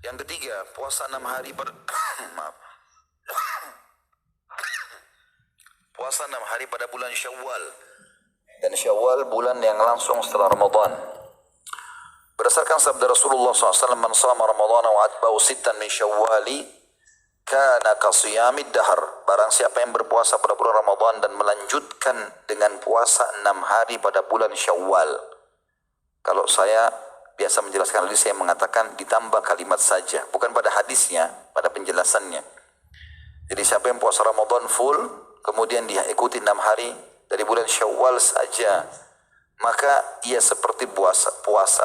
Yang ketiga, puasa 6 hari pada maaf. Puasa 6 hari pada bulan Syawal. Dan Syawal bulan yang langsung setelah Ramadan. Berdasarkan sabda Rasulullah SAW, "Man shama Ramadan wa atba'u sittan min Syawali kana kasiyamid dahar." Barang siapa yang berpuasa pada bulan Ramadan dan melanjutkan dengan puasa 6 hari pada bulan Syawal. Kalau saya biasa menjelaskan hadis, saya mengatakan ditambah kalimat saja, bukan pada hadisnya, pada penjelasannya. Jadi siapa yang puasa Ramadan full, kemudian dia ikuti 6 hari dari bulan Syawal saja, maka ia seperti puasa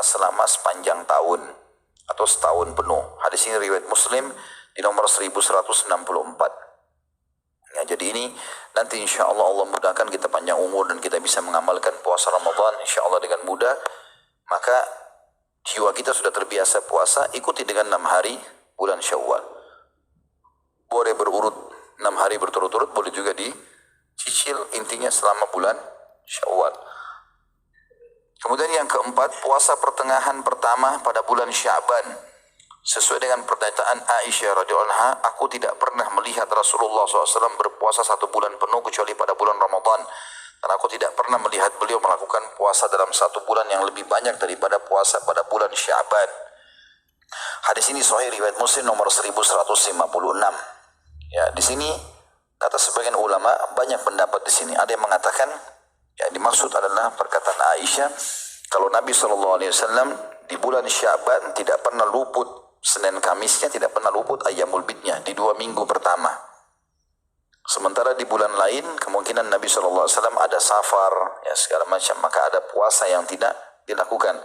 selama sepanjang tahun atau setahun penuh. Hadis ini riwayat Muslim di nomor 1164. Ya, jadi ini nanti insya Allah Allah mudahkan kita panjang umur dan kita bisa mengamalkan puasa Ramadan insya Allah dengan mudah. Maka jiwa kita sudah terbiasa puasa, ikuti dengan 6 hari bulan Syawal. Boleh berurut 6 hari berturut-turut, boleh juga dicicil, intinya selama bulan Syawal. Kemudian yang keempat, puasa pertengahan pertama pada bulan Sya'ban. Sesuai dengan pernyataan Aisyah radhiyallahu anha, aku tidak pernah melihat Rasulullah SAW berpuasa 1 bulan penuh kecuali pada bulan Ramadan. Dan aku tidak pernah melihat beliau melakukan puasa dalam 1 bulan yang lebih banyak daripada puasa pada bulan Sya'ban. Hadis ini sahih riwayat Muslim nomor 1156. Ya, di sini kata sebagian ulama banyak pendapat di sini. Ada yang mengatakan yang dimaksud adalah perkataan Aisyah, kalau Nabi SAW di bulan Sya'ban tidak pernah luput Senin Kamisnya, tidak pernah luput Ayyamul Bidnya di 2 minggu pertama. Sementara di bulan lain kemungkinan Nabi SAW ada safar, ya segala macam, maka ada puasa yang tidak dilakukan.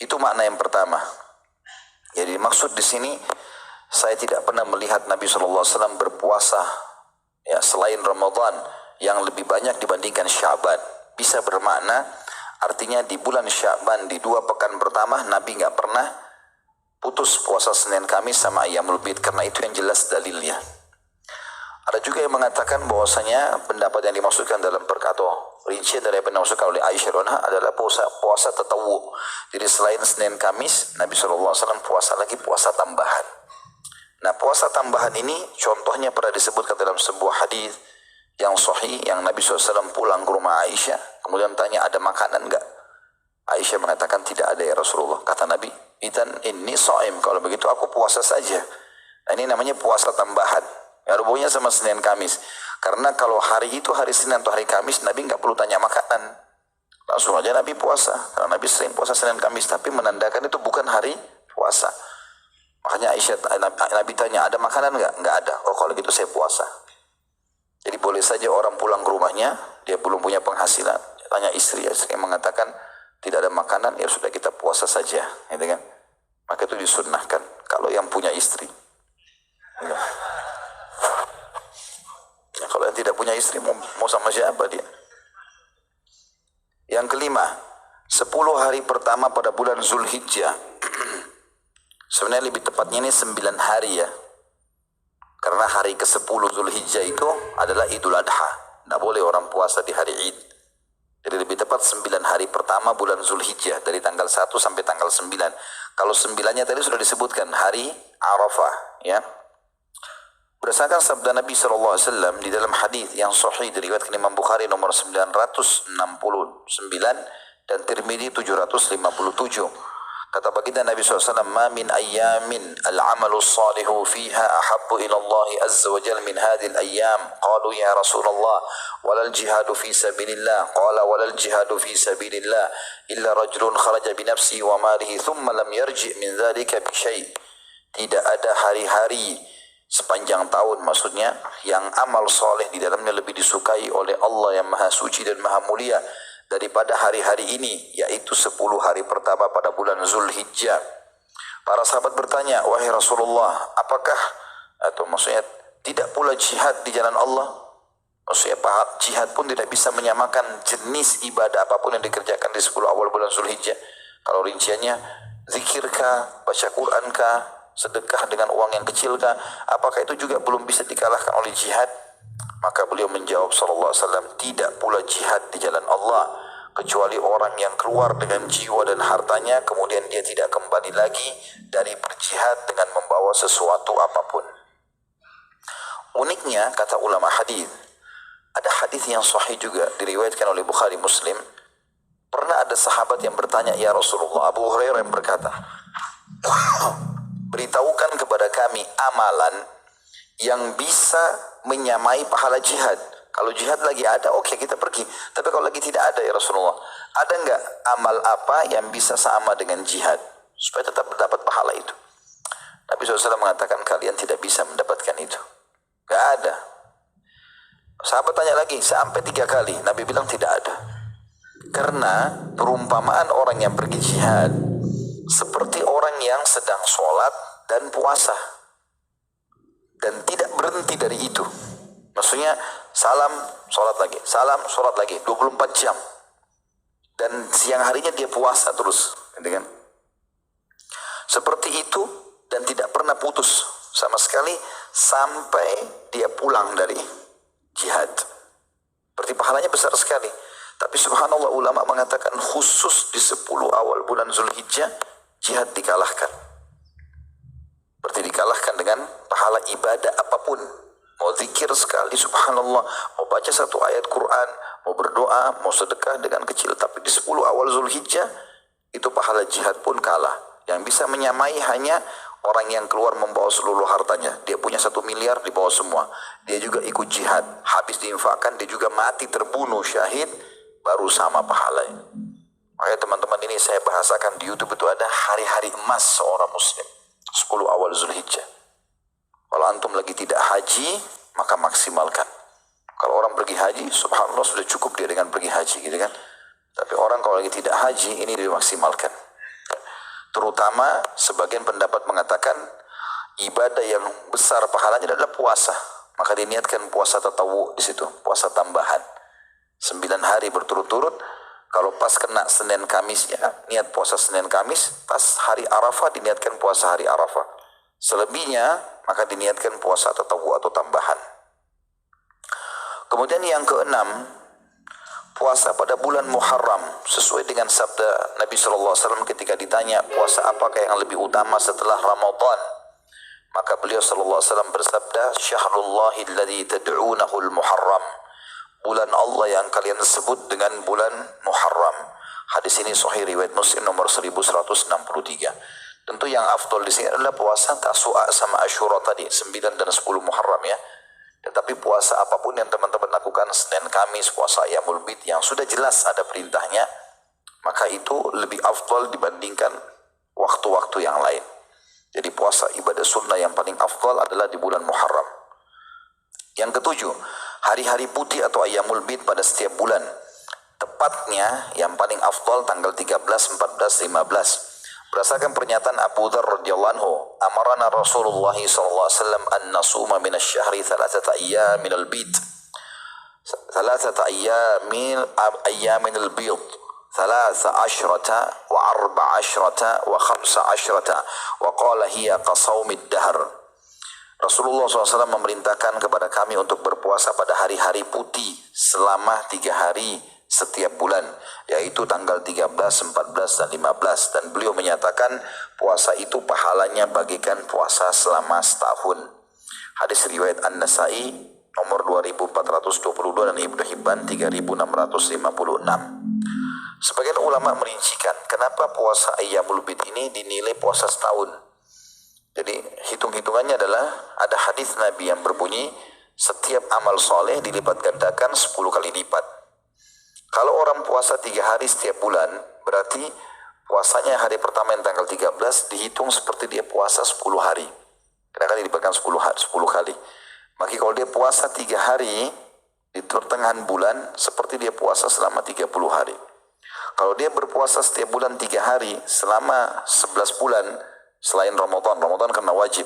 Itu makna yang pertama. Jadi maksud di sini, saya tidak pernah melihat Nabi SAW berpuasa ya selain Ramadan yang lebih banyak dibandingkan Sya'ban. Bisa bermakna artinya di bulan Sya'ban di 2 pekan pertama Nabi nggak pernah putus puasa Senin Kamis sama Ayyamul Bid, karena itu yang jelas dalilnya. Ada juga yang mengatakan bahwasanya pendapat yang dimaksudkan dalam perkataan rincian dari apa yang dimaksudkan oleh Aisyah adalah puasa tatawu. Jadi selain Senin Kamis, Nabi SAW puasa lagi puasa tambahan. Nah, puasa tambahan ini contohnya pernah disebutkan dalam sebuah hadis yang sahih, yang Nabi SAW pulang ke rumah Aisyah, kemudian tanya, ada makanan enggak? Aisyah mengatakan, tidak ada ya Rasulullah. Kata Nabi, "Idzan inni shaim." Kalau begitu aku puasa saja. Nah, ini namanya puasa tambahan. Yang hubungannya sama Senin Kamis. Karena kalau hari itu hari Senin atau hari Kamis, Nabi nggak perlu tanya makanan. Langsung aja Nabi puasa. Karena Nabi sering puasa Senin Kamis, tapi menandakan itu bukan hari puasa. Makanya Nabi tanya, ada makanan nggak? Nggak ada. Oh, kalau gitu saya puasa. Jadi boleh saja orang pulang ke rumahnya, dia belum punya penghasilan, tanya istri, istri yang mengatakan tidak ada makanan, ya sudah kita puasa saja, gitu kan? Maka itu disunnahkan kalau yang punya istri. Ya. Ya, kalau yang tidak punya istri mau sama siapa dia? Yang kelima, 10 hari pertama pada bulan Zulhijjah. Sebenarnya lebih tepatnya ini 9 hari ya. Karena hari ke-10 Zulhijjah itu adalah Idul Adha. Tidak boleh orang puasa di hari Id. Jadi lebih tepat 9 hari pertama bulan Zulhijjah, dari tanggal 1 sampai tanggal 9. Kalau 9-nya tadi sudah disebutkan hari Arafah, ya. Berdasarkan sabda Nabi SAW di dalam hadis yang sahih diriwayatkan Imam Bukhari nomor 969 dan Tirmidzi 757. Kata baginda Nabi SAW, "Ma min ayyamin al-amalu salihu fiha ahabbu ila Allah azza wa jalla min hadhihi al-ayyam." Qalu ya Rasulullah, "Walal jihadu fi sabilillah." Qala, "Walal jihadu fi sabilillah illa rajulun kharaja bi nafsihi wa malihi thumma lam yarji' min dhalika bi syai'." Tidak ada hari-hari sepanjang tahun, maksudnya yang amal soleh di dalamnya lebih disukai oleh Allah yang Maha Suci dan Maha Mulia daripada hari-hari ini, yaitu 10 hari pertama pada bulan Zulhijjah. Para sahabat bertanya, "Wahai Rasulullah, apakah atau maksudnya tidak pula jihad di jalan Allah?" Maksudnya jihad pun tidak bisa menyamakan jenis ibadah apapun yang dikerjakan di 10 awal bulan Zulhijjah. Kalau rinciannya, zikirkah, baca Qurankah, sedekah dengan uang yang kecilkah, apakah itu juga belum bisa dikalahkan oleh jihad? Maka beliau menjawab sallallahu alaihi wasallam, tidak pula jihad di jalan Allah kecuali orang yang keluar dengan jiwa dan hartanya kemudian dia tidak kembali lagi dari berjihad dengan membawa sesuatu apapun. Uniknya kata ulama hadis, ada hadis yang sahih juga diriwayatkan oleh Bukhari Muslim. Pernah ada sahabat yang bertanya, ya Rasulullah, Abu Hurairah yang berkata, beritahukan kepada kami amalan yang bisa menyamai pahala jihad. Kalau jihad lagi ada, oke, kita pergi. Tapi kalau lagi tidak ada ya Rasulullah, ada enggak amal apa yang bisa sama dengan jihad supaya tetap mendapat pahala itu? Nabi SAW mengatakan kalian tidak bisa mendapatkan itu. Enggak ada. Sahabat tanya lagi sampai 3 kali, Nabi bilang tidak ada. Karena perumpamaan orang yang pergi jihad seperti orang yang sedang sholat dan puasa dan tidak berhenti dari itu. Maksudnya salam, sholat lagi, salam, sholat lagi, 24 jam. Dan siang harinya dia puasa terus, gitu kan? Seperti itu dan tidak pernah putus sama sekali sampai dia pulang dari jihad. Berarti pahalanya besar sekali. Tapi subhanallah ulama mengatakan khusus di 10 awal bulan Zulhijjah jihad dikalahkan. Berarti dikalahkan dengan pahala ibadah apapun. Mau zikir sekali subhanallah, mau baca satu ayat Quran, mau berdoa, mau sedekah dengan kecil. Tapi di 10 awal Zulhijjah itu pahala jihad pun kalah. Yang bisa menyamai hanya orang yang keluar membawa seluruh hartanya. Dia punya 1 miliar dibawa semua. Dia juga ikut jihad, habis diinfakkan, dia juga mati terbunuh syahid, baru sama pahalanya. Makanya teman-teman ini saya bahasakan di YouTube itu ada hari-hari emas seorang muslim. 10 awal Zulhijjah. Kalau antum lagi tidak haji, maka maksimalkan. Kalau orang pergi haji, subhanallah sudah cukup dia dengan pergi haji, gitu kan. Tapi orang kalau lagi tidak haji, ini dimaksimalkan. Terutama sebagian pendapat mengatakan ibadah yang besar pahalanya adalah puasa. Maka diniatkan puasa tatawu di situ, puasa tambahan. 9 hari berturut-turut. Kalau pas kena Senin Kamis ya, niat puasa Senin Kamis, pas hari Arafah diniatkan puasa hari Arafah. Selebihnya maka diniatkan puasa tatawu atau tambahan. Kemudian yang keenam, puasa pada bulan Muharram sesuai dengan sabda Nabi SAW ketika ditanya puasa apakah yang lebih utama setelah Ramadan, maka beliau SAW bersabda, Syahrullahi alladzi tad'unahul Muharram, bulan Allah yang kalian sebut dengan bulan Muharram. Hadis ini sahih riwayat Muslim nomor 1163. Tentu yang afdol di sini adalah puasa Tasu'a sama Asyura tadi, 9 dan 10 Muharram ya. Tetapi puasa apapun yang teman-teman lakukan, Senin Kamis, puasa Ayyamul Bid yang sudah jelas ada perintahnya, maka itu lebih afdol dibandingkan waktu-waktu yang lain. Jadi puasa ibadah sunnah yang paling afdol adalah di bulan Muharram. Yang ketujuh, hari-hari putih atau Ayyamul Bid pada setiap bulan. Tepatnya yang paling afdol tanggal 13, 14, 15. Berdasarkan pernyataan Abu Dzar radhiyallahu anhu, amarana Rasulullah sallallahu alaihi wasallam an nasuma min asy-syahri 3 ayyamin al-bid. 3 ayyamin al-bid. 13 wa 14 wa 15 wa qala hiya qasaumid dahr. Rasulullah SAW memerintahkan kepada kami untuk berpuasa pada hari-hari putih selama 3 hari setiap bulan, yaitu tanggal 13, 14, dan 15. Dan beliau menyatakan puasa itu pahalanya bagikan puasa selama setahun. Hadis riwayat An-Nasai nomor 2422 dan Ibnu Hibban 3656. Sebagian ulama merincikan kenapa puasa Ayyamul Bid ini dinilai puasa setahun. Jadi hitung-hitungannya adalah ada hadis Nabi yang berbunyi setiap amal soleh dilipat gandakan 10 kali lipat. Kalau orang puasa 3 hari setiap bulan, berarti puasanya hari pertama yang tanggal 13 dihitung seperti dia puasa 10 hari. Kadang-kadang dilipatkan 10 kali. Maka kalau dia puasa 3 hari di pertengahan bulan, seperti dia puasa selama 30 hari. Kalau dia berpuasa setiap bulan 3 hari selama 11 bulan selain Ramadan karena wajib.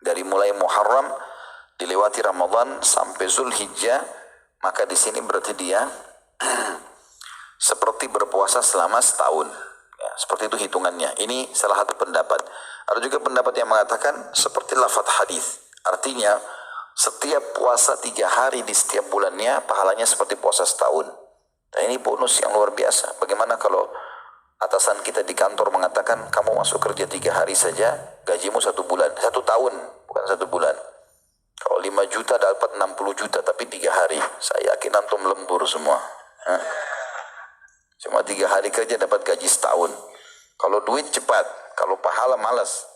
Dari mulai Muharram dilewati Ramadan sampai Zulhijjah, maka di sini berarti dia seperti berpuasa selama setahun ya, seperti itu hitungannya. Ini salah satu pendapat. Ada juga pendapat yang mengatakan seperti lafaz hadis, artinya setiap puasa 3 hari di setiap bulannya pahalanya seperti puasa setahun. Dan ini bonus yang luar biasa. Bagaimana kalau atasan kita di kantor mengatakan kamu masuk kerja 3 hari saja, gajimu 1 bulan, 1 tahun, bukan 1 bulan. Kalau 5 juta dapat 60 juta, tapi 3 hari. Saya yakin antum lembur semua. Cuma 3 hari kerja dapat gaji setahun. Kalau duit cepat, kalau pahala malas.